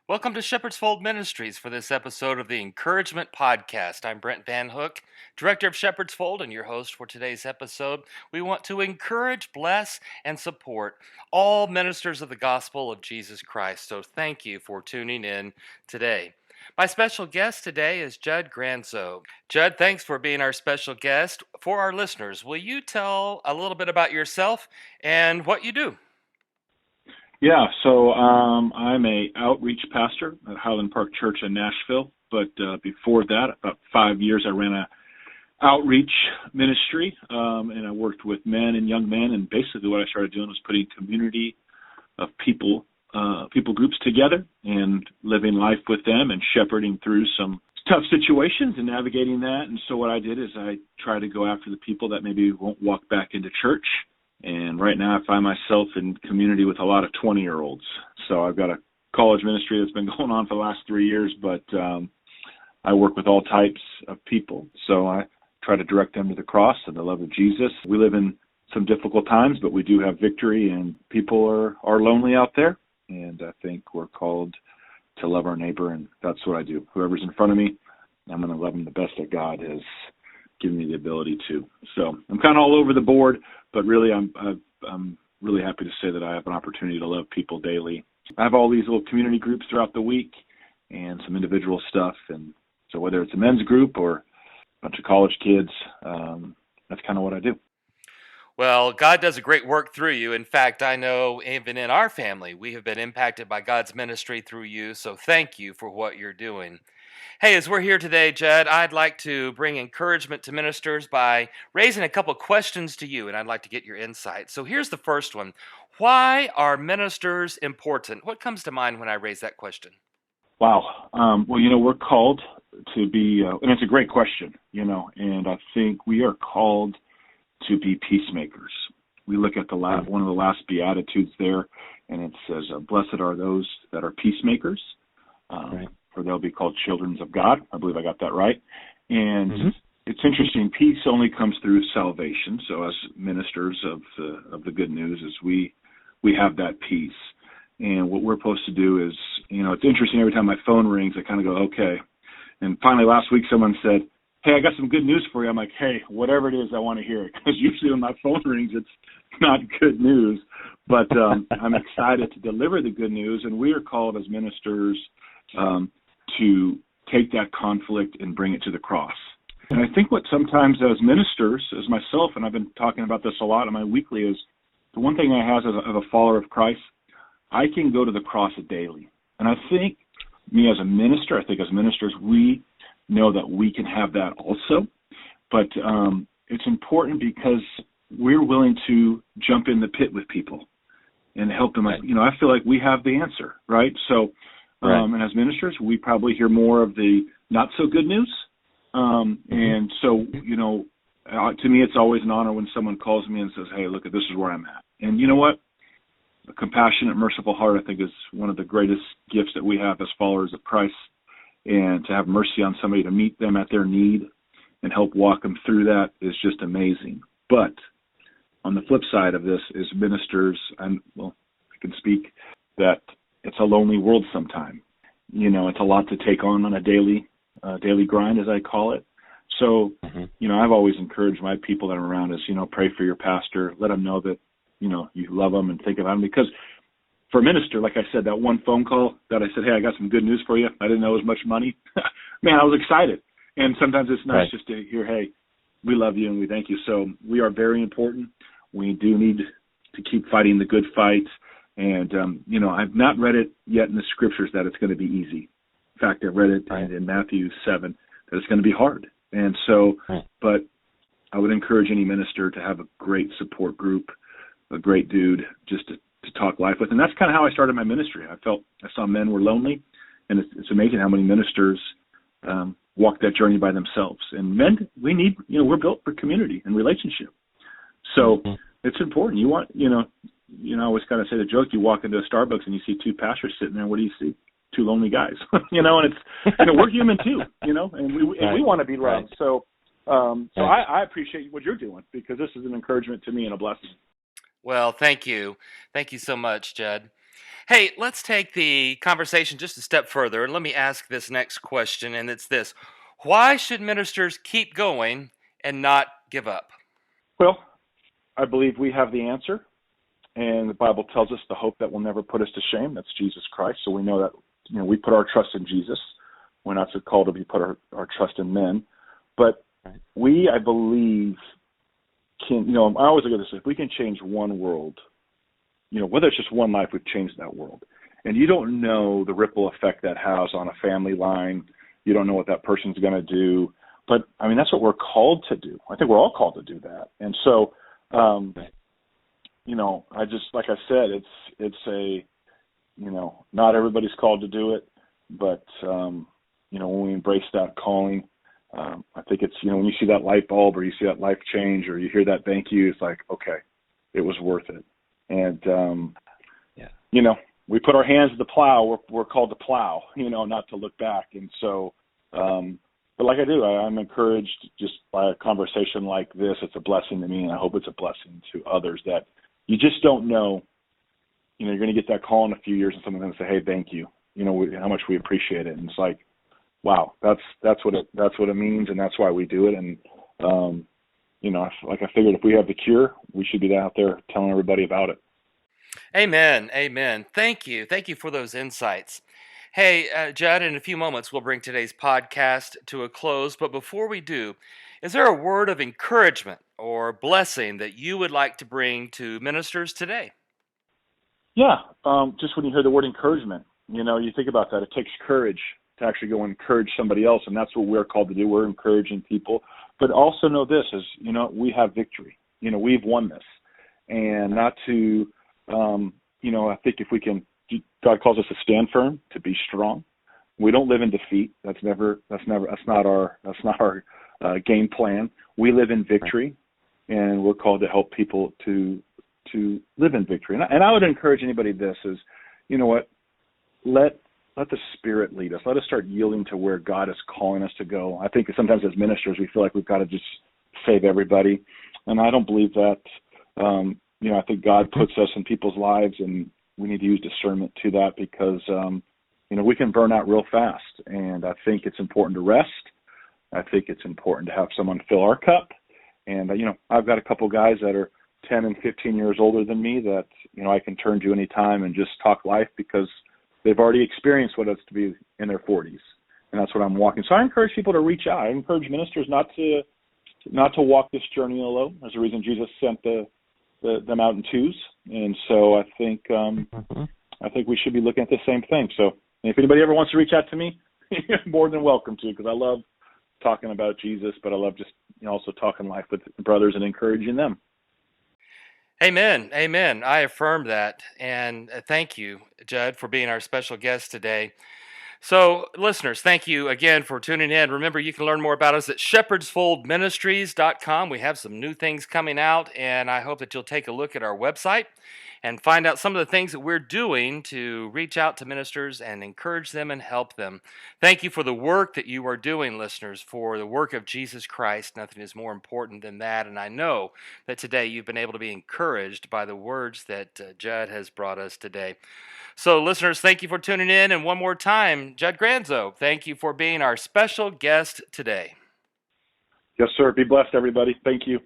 Welcome to Shepherd's Fold Ministries for this episode of the Encouragement Podcast. I'm Brent Van Hook, Director of Shepherd's Fold, and your host for today's episode. We want to encourage, bless, and support all ministers of the gospel of Jesus Christ. So thank you for tuning in today. My special guest today is Judd Granzow. Judd, thanks for being our special guest. For our listeners, will you tell a little bit about yourself and what you do? Yeah, so I'm a outreach pastor at Highland Park Church in Nashville. But before that, about 5 years, I ran a outreach ministry, and I worked with men and young men. And basically, what I started doing was putting community of people groups together and living life with them and shepherding through some tough situations and navigating that. And so what I did is I tried to go after the people that maybe won't walk back into church. And right now I find myself in community with a lot of 20-year-olds. So I've got a college ministry that's been going on for the last 3 years, but I work with all types of people. So I try to direct them to the cross and the love of Jesus. We live in some difficult times, but we do have victory, and people are lonely out there. And I think we're called to love our neighbor, and that's what I do. Whoever's in front of me, I'm going to love them the best that God has given me the ability to. So I'm kind of all over the board, but really I'm really happy to say that I have an opportunity to love people daily. I have all these little community groups throughout the week and some individual stuff. And so whether it's a men's group or a bunch of college kids, that's kind of what I do. Well, God does a great work through you. In fact, I know even in our family, we have been impacted by God's ministry through you. So thank you for what you're doing. Hey, as we're here today, Judd, I'd like to bring encouragement to ministers by raising a couple questions to you, and I'd like to get your insight. So here's the first one. Why are ministers important? What comes to mind when I raise that question? Wow. Well, we're called to be, and it's a great question, and I think we are called to be peacemakers. We look at one of the last Beatitudes there, and it says, blessed are those that are peacemakers, for they'll be called children of God. I believe I got that right. And It's interesting, peace only comes through salvation. So as ministers of the good news, is we have that peace. And what we're supposed to do is, it's interesting, every time my phone rings, I kind of go, okay. And finally last week someone said, hey, I got some good news for you. I'm like, hey, whatever it is, I want to hear it. Because usually when my phone rings, it's not good news. But I'm excited to deliver the good news. And we are called as ministers to take that conflict and bring it to the cross. And I think what sometimes as ministers, as myself, and I've been talking about this a lot in my weekly, is the one thing I have as a follower of Christ, I can go to the cross daily. And I think me as a minister, as ministers, we know that we can have that also. But it's important because we're willing to jump in the pit with people and help them. I feel like we have the answer, right? So, and as ministers, we probably hear more of the not so good news. And so, to me, it's always an honor when someone calls me and says, hey, look, this is where I'm at. And you know what? A compassionate, merciful heart, I think, is one of the greatest gifts that we have as followers of Christ. And to have mercy on somebody, to meet them at their need and help walk them through that is just amazing. But on the flip side of this is ministers, I can speak that it's a lonely world sometime. It's a lot to take on a daily grind, as I call it. So, I've always encouraged my people that are around us, pray for your pastor, let them know that, you love them and think about them. Because for a minister, like I said, that one phone call that I said, hey, I got some good news for you. I didn't know it was much money. Man, I was excited. And sometimes it's nice just to hear, hey, we love you and we thank you. So we are very important. We do need to keep fighting the good fight. And, I've not read it yet in the scriptures that it's going to be easy. In fact, I've read it in Matthew 7 that it's going to be hard. And so, but I would encourage any minister to have a great support group, a great dude just to talk life with. And that's kind of how I started my ministry. I saw men were lonely, and it's amazing how many ministers walk that journey by themselves. And men, we need, we're built for community and relationship. So it's important. You want, I always kind of say the joke, you walk into a Starbucks and you see two pastors sitting there. What do you see? Two lonely guys, and we're human too, and we want to be loved. So I appreciate what you're doing, because this is an encouragement to me and a blessing. Well, thank you. Thank you so much, Judd. Hey, let's take the conversation just a step further, and let me ask this next question, and it's this. Why should ministers keep going and not give up? Well, I believe we have the answer, and the Bible tells us the hope that will never put us to shame. That's Jesus Christ. So we know that we put our trust in Jesus. We're not so called to be put our trust in men. But Right. we, I believe, can, I always look at this, if we can change one world, whether it's just one life, we've changed that world. And you don't know the ripple effect that has on a family line. You don't know what that person's going to do. But, I mean, that's what we're called to do. I think we're all called to do that. And so, I just, like I said, not everybody's called to do it. But, when we embrace that calling, I think it's, when you see that light bulb or you see that life change or you hear that thank you, it's like, okay, it was worth it. And, we put our hands to the plow. We're called to plow, not to look back. And so, but like I'm encouraged just by a conversation like this. It's a blessing to me, and I hope it's a blessing to others that you just don't know. You're going to get that call in a few years and someone's going to say, hey, thank you. How much we appreciate it. And it's like, wow, that's what it means. And that's why we do it. And, I figured if we have the cure, we should be out there telling everybody about it. Amen. Amen. Thank you. Thank you for those insights. Hey, Judd, in a few moments, we'll bring today's podcast to a close. But before we do, is there a word of encouragement or blessing that you would like to bring to ministers today? Yeah. Just when you hear the word encouragement, you think about that. It takes courage to actually go and encourage somebody else. And that's what we're called to do. We're encouraging people. But also know this is, we have victory. We've won this. And not to, I think if we can, God calls us to stand firm, to be strong. We don't live in defeat. That's not our game plan. We live in victory, and we're called to help people to live in victory. And I would encourage anybody this is, let the Spirit lead us. Let us start yielding to where God is calling us to go. I think sometimes as ministers, we feel like we've got to just save everybody. And I don't believe that. I think God puts us in people's lives, and we need to use discernment to that because, we can burn out real fast. And I think it's important to rest. I think it's important to have someone fill our cup. And, I've got a couple guys that are 10 and 15 years older than me that, I can turn to anytime and just talk life because they've already experienced what it's to be in their 40s. And that's what I'm walking. So I encourage people to reach out. I encourage ministers not to walk this journey alone. There's a reason Jesus sent them out in twos. And so I think we should be looking at the same thing. So if anybody ever wants to reach out to me, you're more than welcome to, because I love talking about Jesus, but I love just also talking life with brothers and encouraging them. Amen. Amen. I affirm that. And thank you, Judd, for being our special guest today. So, listeners, thank you again for tuning in. Remember, you can learn more about us at shepherdsfoldministries.com. We have some new things coming out, and I hope that you'll take a look at our website and find out some of the things that we're doing to reach out to ministers and encourage them and help them. Thank you for the work that you are doing, listeners, for the work of Jesus Christ. Nothing is more important than that, and I know that today you've been able to be encouraged by the words that Judd has brought us today. So, listeners, thank you for tuning in. And one more time, Judd Granzow, thank you for being our special guest today. Yes, sir. Be blessed, everybody. Thank you.